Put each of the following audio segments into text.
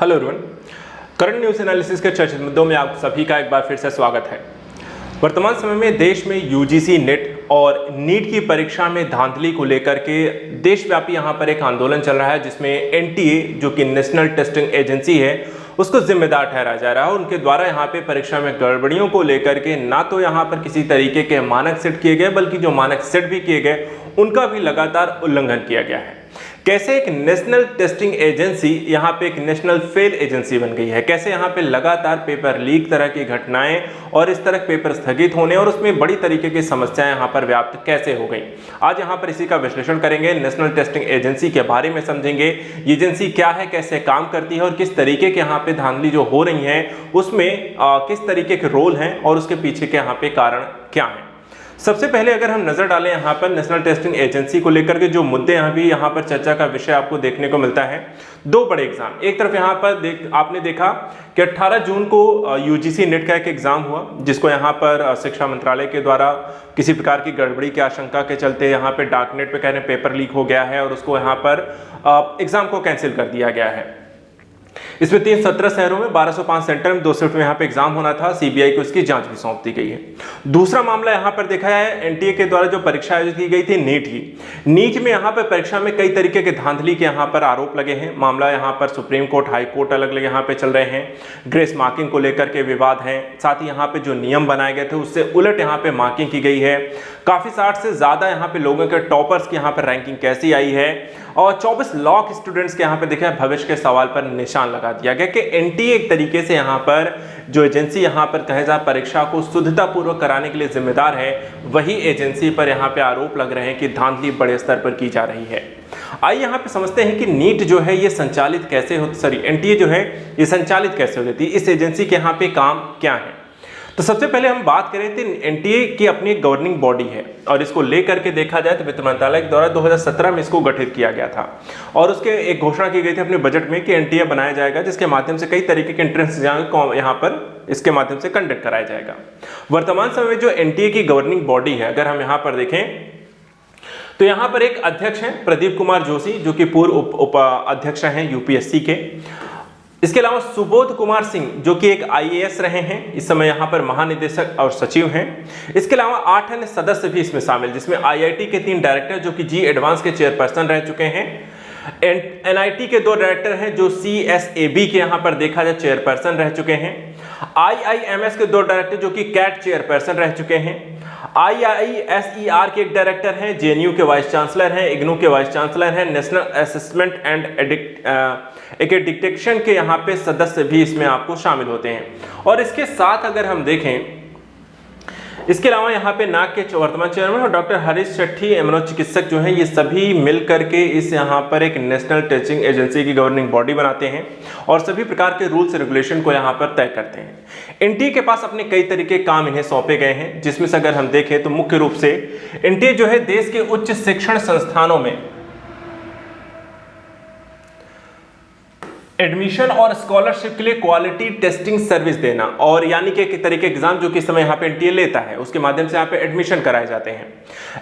Hello everyone, current news analysis के चर्चित मुद्दों में आप सभी का एक बार फिर से स्वागत है। वर्तमान समय में देश में यूजीसी नेट और नीट की परीक्षा में धांधली को लेकर के देशव्यापी यहां पर एक आंदोलन चल रहा है, जिसमें एनटीए जो कि नेशनल टेस्टिंग एजेंसी है उसको जिम्मेदार ठहराया जा रहा है। उनके द्वारा यहाँ पे परीक्षा में गड़बड़ियों को लेकर के ना तो यहाँ पर किसी तरीके के मानक सेट किए गए, बल्कि जो मानक सेट भी किए गए उनका भी लगातार उल्लंघन किया गया है। कैसे एक नेशनल टेस्टिंग एजेंसी यहाँ पे एक नेशनल फेल एजेंसी बन गई है, कैसे यहाँ पे लगातार पेपर लीक तरह की घटनाएं और इस तरह पेपर स्थगित होने और उसमें बड़ी तरीके की समस्याएं यहाँ पर व्याप्त कैसे हो गई, आज यहाँ पर इसी का विश्लेषण करेंगे। नेशनल टेस्टिंग एजेंसी के बारे में समझेंगे, ये एजेंसी क्या है, कैसे काम करती है और किस तरीके के यहाँ पे धांधली जो हो रही है उसमें किस तरीके के रोल हैं और उसके पीछे के यहाँ पे कारण क्या है। सबसे पहले अगर हम नजर डालें यहाँ पर नेशनल टेस्टिंग एजेंसी को लेकर के जो मुद्दे यहाँ पर चर्चा का विषय आपको देखने को मिलता है, दो बड़े एग्जाम। एक तरफ यहाँ पर आपने देखा कि 18 जून को यूजीसी नेट का एक एग्जाम हुआ, जिसको यहाँ पर शिक्षा मंत्रालय के द्वारा किसी प्रकार की गड़बड़ी की आशंका के चलते यहाँ पे डार्कनेट पे कह रहे पेपर लीक हो गया है और उसको यहाँ पर एग्जाम को कैंसिल कर दिया गया है। इसमें 317 शहरों में 1205 सेंटर में 2 शिफ्ट में यहाँ पे एग्जाम होना था। सीबीआई को इसकी जांच भी सौंप दी गई है। दूसरा मामला यहाँ पर देखा है एनटीए के द्वारा जो परीक्षा आयोजित की गई थी नीट की। नीट में यहाँ पर परीक्षा में कई तरीके के धांधली के यहाँ पर आरोप लगे हैं। मामला यहाँ पर सुप्रीम कोर्ट, हाई कोर्ट अलग अलग यहाँ पे चल रहे हैं। ग्रेस मार्किंग को लेकर के विवाद है, साथ ही यहाँ पे जो नियम बनाए गए थे उससे उलट यहाँ पे मार्किंग की गई है। काफी 60 से ज्यादा यहाँ पे लोगों के टॉपर्स की यहाँ पर रैंकिंग कैसी आई है और 24 लॉ स्टूडेंट्स के यहाँ पे देखा भविष्य के सवाल पर निशान लगा दिया गया कि एनटीए एक तरीके से यहाँ पर जो एजेंसी यहाँ पर कहे जा परीक्षा को शुद्धता पूर्वक कराने के लिए जिम्मेदार है, वही एजेंसी पर यहाँ पे आरोप लग रहे हैं कि धांधली बड़े स्तर पर की जा रही है। आइए यहाँ पे समझते हैं कि नीट जो है ये संचालित कैसे हो, एनटीए जो है ये संचालित कैसे हो जाती है, इस एजेंसी के यहाँ पे काम क्या है। तो सबसे पहले हम बात करें तो एनटीए की अपनी गवर्निंग बॉडी है और इसको लेकर के देखा जाए तो वित्त मंत्रालय के द्वारा 2017 में इसको गठित किया गया था और उसके एक घोषणा की गई थी अपने बजट में कि एनटीए बनाया जाएगा, जिसके माध्यम से कई तरीके के एंट्रेंस एग्जाम यहाँ पर इसके माध्यम से कंडक्ट कराया जाएगा। वर्तमान समय में जो एनटीए की गवर्निंग बॉडी है, अगर हम यहाँ पर देखें तो यहाँ पर एक अध्यक्ष हैं प्रदीप कुमार जोशी, जो कि पूर्व उप अध्यक्ष हैं यूपीएससी के। इसके अलावा सुबोध कुमार सिंह जो कि एक आईएएस रहे हैं, इस समय यहाँ पर महानिदेशक और सचिव हैं। इसके अलावा 8 अन्य सदस्य भी इसमें शामिल, जिसमें आईआईटी के 3 डायरेक्टर जो कि जी एडवांस के चेयरपर्सन रह चुके हैं, एनआईटी के 2 डायरेक्टर हैं जो सीएसएबी के यहाँ पर देखा जाए चेयरपर्सन रह चुके हैं, आईआईएमएस के 2 डायरेक्टर जो कि कैट चेयरपर्सन रह चुके हैं, आईआईएसईआर के एक डायरेक्टर हैं, जेएनयू के वाइस चांसलर हैं, इग्नू के वाइस चांसलर हैं, नेशनल असेसमेंट एंड एक्रेडिटेशन के यहाँ पे सदस्य भी इसमें आपको शामिल होते हैं। और इसके साथ अगर हम देखें, इसके अलावा यहाँ पे नाक के वर्तमान चेयरमैन और डॉक्टर हरीश शेट्टी मनोचिकित्सक जो हैं, ये सभी मिल करके इस यहाँ पर एक नेशनल टेस्टिंग एजेंसी की गवर्निंग बॉडी बनाते हैं और सभी प्रकार के रूल्स रेगुलेशन को यहाँ पर तय करते हैं। एनटीए के पास अपने कई तरीके काम इन्हें सौंपे गए हैं, जिसमें से अगर हम देखें तो मुख्य रूप से एनटीए जो है देश के उच्च शिक्षण संस्थानों में एडमिशन और स्कॉलरशिप के लिए क्वालिटी टेस्टिंग सर्विस देना, और यानी कि एक तरीके एग्जाम जो कि इस समय यहाँ पे एनटीए लेता है उसके माध्यम से यहाँ पे एडमिशन कराए जाते हैं।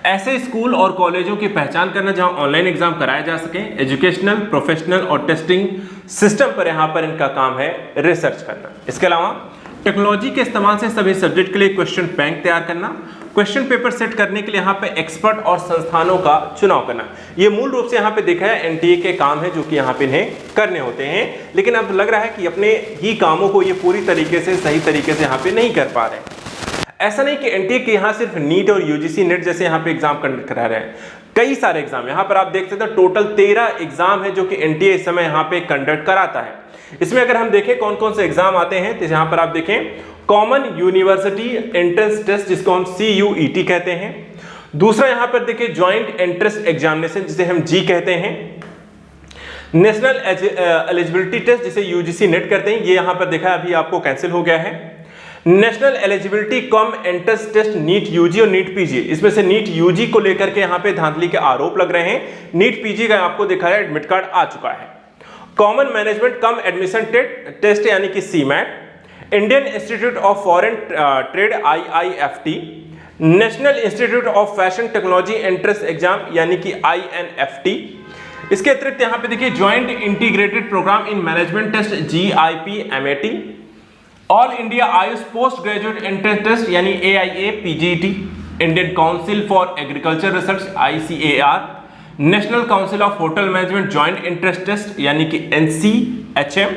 ऐसे स्कूल और कॉलेजों की पहचान करना जहां ऑनलाइन एग्जाम कराए जा सके। एजुकेशनल, प्रोफेशनल और टेस्टिंग सिस्टम पर यहाँ पर इनका काम है रिसर्च करना। इसके अलावा टेक्नोलॉजी के इस्तेमाल से सभी सब्जेक्ट के लिए क्वेश्चन बैंक तैयार करना, क्वेश्चन पेपर सेट करने के लिए यहाँ पे एक्सपर्ट और संस्थानों का चुनाव करना। ये मूल रूप से यहाँ पे देखा है एनटीए के काम है जो कि यहाँ पे इन्हें करने होते हैं, लेकिन अब लग रहा है कि अपने ही कामों को ये पूरी तरीके से सही तरीके से यहाँ पे नहीं कर पा रहे हैं। ऐसा नहीं कि एनटीए के यहाँ सिर्फ नीट और यूजीसी नेट जैसे यहाँ पे एग्जाम कंडक्ट करा रहे हैं, कई सारे एग्जाम यहाँ पर आप देख सकते हैं। टोटल 13 एग्जाम है जो कि एनटीए इस समय यहाँ पे कंडक्ट कराता है। इसमें अगर हम देखें कौन कौन से एग्जाम आते हैं तो यहाँ पर आप देखें कॉमन यूनिवर्सिटी एंट्रेंस टेस्ट, जिसको हम CUET कहते हैं। दूसरा यहाँ पर देखिए ज्वाइंट एंट्रेंस एग्जामिनेशन, जिसे हम जी कहते हैं। नेशनल एलिजिबिलिटी टेस्ट, जिसे यूजीसी नेट करते हैं, ये यहाँ पर देखा अभी आपको कैंसिल हो गया है। National eligibility cum entrance test NEET UG और नीट पीजी, इसमें से नीट यूजी को लेकर के यहाँ पे धांधली के आरोप लग रहे हैं। नीट पीजी का आपको देखा है एडमिट कार्ड आ चुका है। Common management cum admission test यानी कि CMAT, Indian Institute of Foreign Trade IIFT, National Institute of Fashion Technology entrance exam यानी कि INFT, इसके अतिरिक्त यहाँ पे देखिए joint integrated programme in management test GIP-MAT, all India AYUSH post graduate entrance test यानी AIA-PGET, Indian Council for Agriculture Research ICAR, National Council of Hotel Management joint entrance test यानी कि NCHM,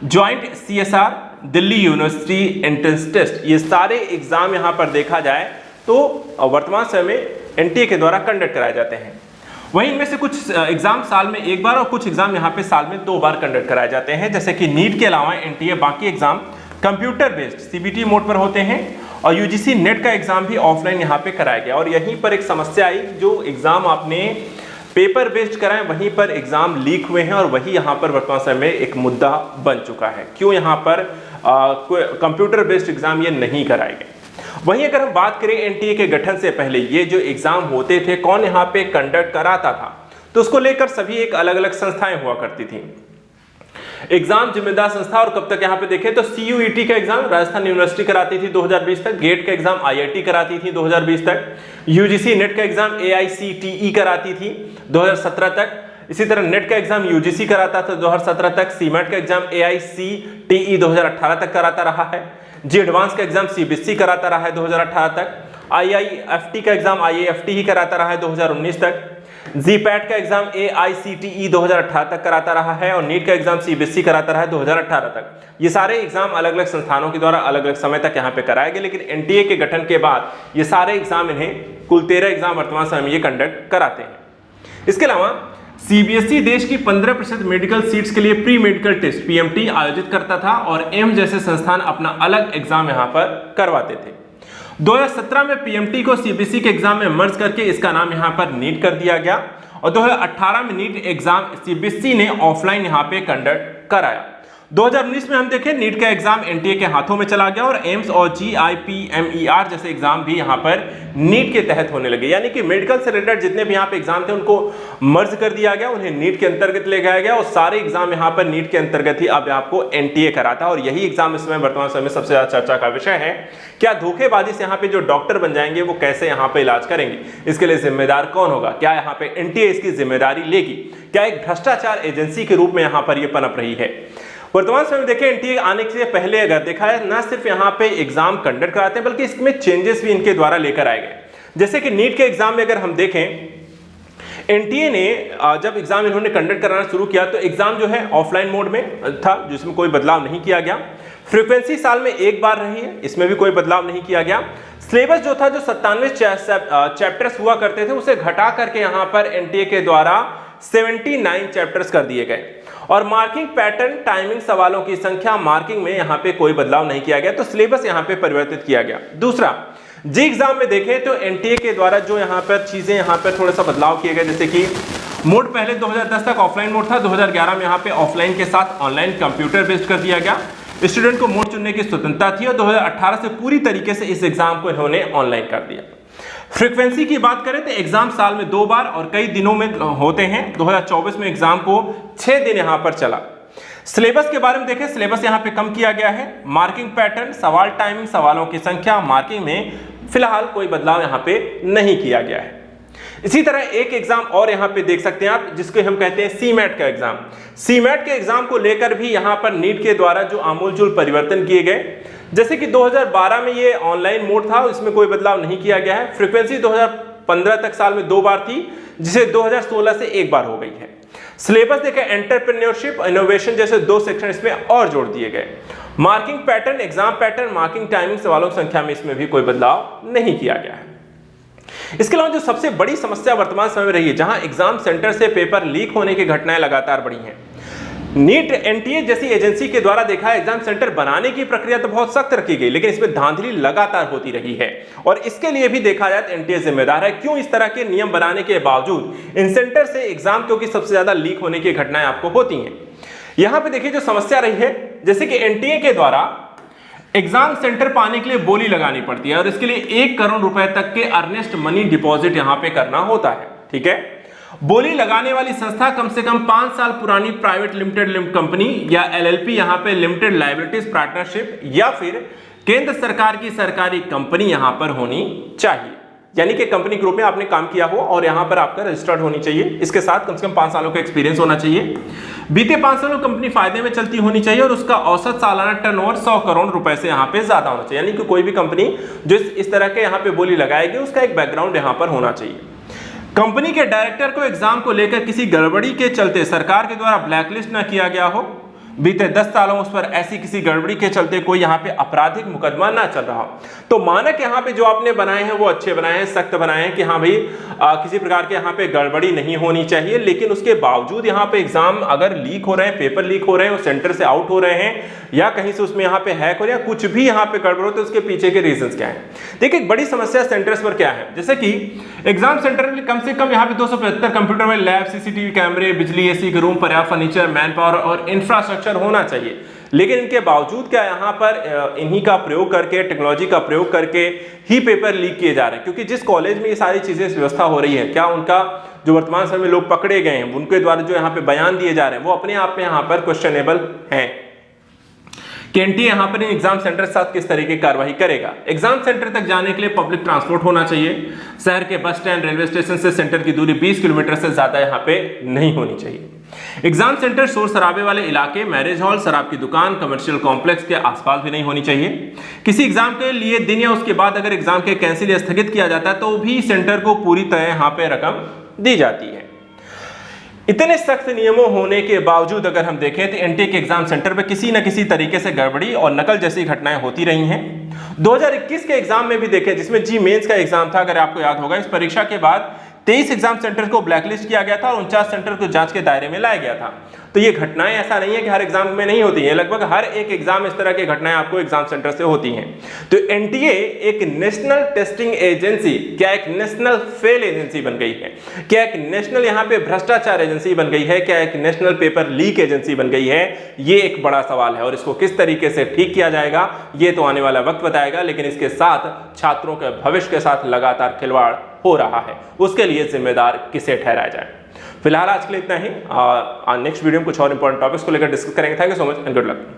joint CSR, Delhi university entrance test. ये सारे exam यहाँ पर देखा जाए तो वर्तमान समय में NTA के द्वारा कंडक्ट कराए जाते हैं। वहीं इनमें से कुछ एग्जाम साल में एक बार और कुछ एग्जाम यहाँ पे साल में 2 बार कंडक्ट कराए जाते हैं। जैसे कि नीट के अलावा NTA बाकी exam computer based CBT mode पर होते हैं और UGC नेट का एग्जाम भी ऑफलाइन यहाँ पे कराया गया। और यहीं पर एक समस्या आई, जो एग्जाम आपने पेपर बेस्ड कराएं वहीं पर एग्जाम लीक हुए हैं और वही यहाँ पर वर्तमान समय में एक मुद्दा बन चुका है। क्यों यहाँ पर कंप्यूटर बेस्ड एग्जाम ये नहीं कराए गए। वहीं अगर हम बात करें NTA के गठन से पहले ये जो एग्जाम होते थे कौन यहाँ पे कंडक्ट कराता था, तो उसको लेकर सभी एक अलग अलग संस्थाएं हुआ करती थी। एग्जाम जिम्मेदार संस्था, और कब तक यहाँ पे देखें तो CUET का एग्जाम राजस्थान यूनिवर्सिटी कराती थी 2020 तक, गेट का एग्जाम IIT कराती थी 2020 तक, UGC नेट का एग्जाम AICTE कराती थी 2017 तक, इसी तरह नेट का एग्जाम UGC कराता था 2017 तक, CMAT का एग्जाम AICTE 2018 तक कराता रहा है, जी एडवांस का एग्जाम CBSE कराता रहा है 2018 तक, IIFT का एग्जाम IAFT ही कराता रहा है 2019 तक, GPAT का एग्जाम AICTE 2018 तक कराता रहा है और नीट का एग्जाम CBSE कराता रहा है 2018 तक। ये सारे एग्जाम अलग अलग संस्थानों के द्वारा अलग अलग समय तक यहाँ पे कराए गए, लेकिन NTA के गठन के बाद ये सारे एग्जाम इन्हें कुल 13 एग्जाम वर्तमान समय में ये कंडक्ट कराते हैं। इसके अलावा CBSE देश की 15% मेडिकल सीट्स के लिए प्री मेडिकल टेस्ट PMT आयोजित करता था और एम्स जैसे संस्थान अपना अलग एग्जाम यहाँ पर करवाते थे। 2017 में PMT को CBSE के एग्जाम में मर्ज करके इसका नाम यहाँ पर नीट कर दिया गया और 2018 में नीट एग्जाम CBSE ने ऑफलाइन यहाँ पे कंडक्ट कराया। 2019 में हम देखें नीट का एग्जाम NTA के हाथों में चला गया और एम्स और GIP-MER जैसे एग्जाम भी यहाँ पर नीट के तहत होने लगे, यानी कि मेडिकल से रिलेटेड जितने भी यहाँ पे एग्जाम थे उनको मर्ज कर दिया गया, उन्हें नीट के अंतर्गत ले गया गया और सारे एग्जाम यहाँ पर नीट के अंतर्गत ही अब आपको NTA कराता। और यही एग्जाम इस समय वर्तमान समय में सबसे ज्यादा चर्चा का विषय है। क्या धोखेबाजी से यहाँ पे जो डॉक्टर बन जाएंगे वो कैसे यहाँ पे इलाज करेंगे, इसके लिए जिम्मेदार कौन होगा, क्या यहाँ पे NTA इसकी जिम्मेदारी लेगी, क्या एक भ्रष्टाचार एजेंसी के रूप में यहाँ पर ये पनप रही है। वर्तमान समय में देखें NTA आने से पहले अगर देखा है ना सिर्फ यहाँ पे एग्जाम कंडक्ट कराते हैं बल्कि इसमें चेंजेस भी इनके द्वारा लेकर आए गए। जैसे कि नीट के एग्जाम में अगर हम देखें NTA ने जब एग्जाम इन्होंने कंडक्ट कराना शुरू किया तो एग्जाम जो है ऑफलाइन मोड में था जिसमें कोई बदलाव नहीं किया गया। फ्रीक्वेंसी साल में एक बार रही है, इसमें भी कोई बदलाव नहीं किया गया। सिलेबस जो था जो 97 चैप्टर्स हुआ करते थे उसे घटा करके यहाँ पर NTA के द्वारा 79 चैप्टर्स कर दिए गए और मार्किंग पैटर्न, टाइमिंग, सवालों की संख्या, मार्किंग में यहाँ पे कोई बदलाव नहीं किया गया, तो सिलेबस यहाँ पे परिवर्तित किया गया। दूसरा, जी एग्जाम में देखें तो NTA के द्वारा जो यहाँ पर चीजें यहाँ पर थोड़ा सा बदलाव किए गए, जैसे कि मोड पहले 2010 तक ऑफलाइन मोड था, 2011 में यहाँ पे ऑफलाइन के साथ ऑनलाइन कंप्यूटर बेस्ड कर दिया गया। स्टूडेंट को मोड चुनने की स्वतंत्रता थी और 2018 से पूरी तरीके से इस एग्जाम को इन्होंने ऑनलाइन कर दिया। फ्रीक्वेंसी की बात करें तो एग्जाम साल में 2 बार और कई दिनों में होते हैं। 2024 में एग्जाम को 6 दिन यहां पर चला। सिलेबस के बारे में देखें, सिलेबस यहां पे कम किया गया है। मार्किंग पैटर्न, सवाल टाइमिंग, सवालों की संख्या, मार्किंग में फिलहाल कोई बदलाव यहां पे नहीं किया गया है। इसी तरह एक एग्जाम और यहां पे देख सकते हैं आप जिसको हम कहते हैं CMAT का एग्जाम। CMAT के एग्जाम को लेकर भी यहां पर नीट के द्वारा जो आमूलचूल परिवर्तन किए गए, जैसे कि 2012 में ये ऑनलाइन मोड था, इसमें कोई बदलाव नहीं किया गया है। फ्रीक्वेंसी 2015 तक साल में 2 बार थी, जिसे 2016 से 1 बार हो गई है। सिलेबस देखें, एंटरप्रेन्योरशिप, इनोवेशन जैसे 2 सेक्शन इसमें और जोड़ दिए गए। Marking pattern, exam pattern, marking timing, सवालों की संख्या में इसमें भी कोई बदलाव नहीं किया गया है। इसके अलावा जो सबसे बड़ी समस्या वर्तमान समय में रही है, जहां एग्जाम सेंटर से पेपर लीक होने की घटनाएं लगातार बढ़ी हैं, नीट NTA जैसी एजेंसी के द्वारा देखा एग्जाम सेंटर बनाने की प्रक्रिया तो बहुत सख्त रखी गई, लेकिन इसमें धांधली लगातार होती रही है और इसके लिए भी देखा जाए तो NTA जिम्मेदार है। क्यों इस तरह के नियम बनाने के बावजूद इन सेंटर से एग्जाम क्योंकि सबसे ज्यादा लीक होने की घटनाएं आपको होती हैं। यहां पे देखिए जो समस्या रही है, जैसे कि NTA के द्वारा एग्जाम सेंटर पाने के लिए बोली लगानी पड़ती है और इसके लिए 1 करोड़ रुपए तक के अर्नेस्ट मनी डिपॉजिट यहां पे करना होता है। ठीक है, बोली लगाने वाली संस्था कम से कम 5 साल पुरानी प्राइवेट लिमिटेड कंपनी या LLP यहां पे लिमिटेड लायबिलिटीज पार्टनरशिप या फिर केंद्र सरकार की सरकारी कंपनी यहां पर होनी चाहिए। यानी कि कंपनी ग्रुप में आपने काम किया हो और यहां पर आपका रजिस्टर्ड होनी चाहिए। इसके साथ कम से कम 5 सालों का एक्सपीरियंस होना चाहिए। बीते 5 सालों कंपनी फायदे में चलती होनी चाहिए और उसका औसत सालाना टर्नओवर 100 करोड़ रुपए से यहां पे ज्यादा होना चाहिए। यानी कि कोई भी कंपनी जो इस तरह के यहां पे बोली लगाएगी उसका एक बैकग्राउंड यहां पर होना चाहिए। कंपनी के डायरेक्टर को एग्जाम को लेकर किसी गड़बड़ी के चलते सरकार के द्वारा ब्लैकलिस्ट ना किया गया हो। बीते 10 सालों उस पर ऐसी किसी गड़बड़ी के चलते कोई यहाँ पे आपराधिक मुकदमा ना चल रहा हो। तो मानक यहाँ पे जो आपने बनाए हैं वो अच्छे बनाए हैं, सख्त बनाए हैं कि हाँ भाई किसी प्रकार के यहाँ पे गड़बड़ी नहीं होनी चाहिए। लेकिन उसके बावजूद यहाँ पे एग्जाम अगर लीक हो रहे हैं, पेपर लीक हो रहे हैं, वो सेंटर से आउट हो रहे हैं या कहीं से उसमें यहाँ पे हैक हो रहा है, कुछ भी यहाँ पे गड़बड़ हो तो उसके पीछे के रीजंस क्या है। देखिए एक बड़ी समस्या सेंटर्स पर क्या है, जैसे कि एग्जाम सेंटर में कम से कम यहाँ पे 275 कंप्यूटर में लैब, सीसीटीवी कैमरे, बिजली, एसी के रूम, पर्याप्त फर्नीचर, मैन पावर और इंफ्रास्ट्रक्चर होना चाहिए। लेकिन इनके बावजूद क्या यहाँ पर इन्हीं का प्रयोग करके, टेक्नोलॉजी का प्रयोग करके ही पेपर लीक किए जा रहे हैं। क्योंकि जिस कॉलेज में ये सारी चीजें व्यवस्था हो रही है, क्या उनका जो वर्तमान समय में लोग पकड़े गए हैं उनके द्वारा जो यहाँ पे बयान दिए जा रहे हैं वो अपने आप में यहाँ पर क्वेश्चनेबल हैं कि एनटीए यहाँ पर एग्जाम सेंटर के साथ किस तरीके की कार्रवाई करेगा। एग्जाम सेंटर तक जाने के लिए पब्लिक ट्रांसपोर्ट होना चाहिए। शहर के बस स्टैंड, रेलवे स्टेशन से सेंटर की दूरी 20 किलोमीटर से ज्यादा यहाँ पे नहीं होनी चाहिए। एग्जाम सेंटर शोर शराबे वाले इलाके, मैरिज हॉल, शराब की दुकान, कमर्शियल कॉम्प्लेक्स के आसपास भी नहीं होनी चाहिए। किसी एग्जाम के लिए दिन या उसके बाद अगर एग्जाम के कैंसिल या स्थगित किया जाता है तो भी सेंटर को पूरी तरह यहाँ पे रकम दी जाती है। इतने सख्त नियमों होने के बावजूद अगर हम देखें तो एनटीए के एग्जाम सेंटर पे किसी न किसी तरीके से गड़बड़ी और नकल जैसी घटनाएं होती रही हैं। 2021 के एग्जाम में भी देखें जिसमें जी मेंस का एग्जाम था, अगर आपको याद होगा, इस परीक्षा के बाद 23 एग्जाम सेंटर को ब्लैकलिस्ट किया गया था और 49 सेंटर को जांच के दायरे में लाया गया था। तो ये घटनाएं ऐसा नहीं है कि हर एग्जाम में नहीं होती हैं, लगभग हर एक एग्जाम इस तरह की घटनाएं आपको एग्जाम सेंटर से होती हैं। तो एनटीए एक नेशनल टेस्टिंग एजेंसी, क्या एक नेशनल फेल एजेंसी बन गई है? क्या एक नेशनल यहाँ पे भ्रष्टाचार एजेंसी बन गई है? क्या एक नेशनल पेपर लीक एजेंसी बन गई है? ये एक बड़ा सवाल है और इसको किस तरीके से ठीक किया जाएगा ये तो आने वाला वक्त बताएगा। लेकिन इसके साथ छात्रों के भविष्य के साथ लगातार खिलवाड़ हो रहा है, उसके लिए जिम्मेदार किसे ठहराया जाए। फिलहाल आज के लिए इतना ही। नेक्स्ट वीडियो में कुछ और इंपॉर्टेंट टॉपिक्स को लेकर डिस्कस करेंगे। Thank you so much and good luck.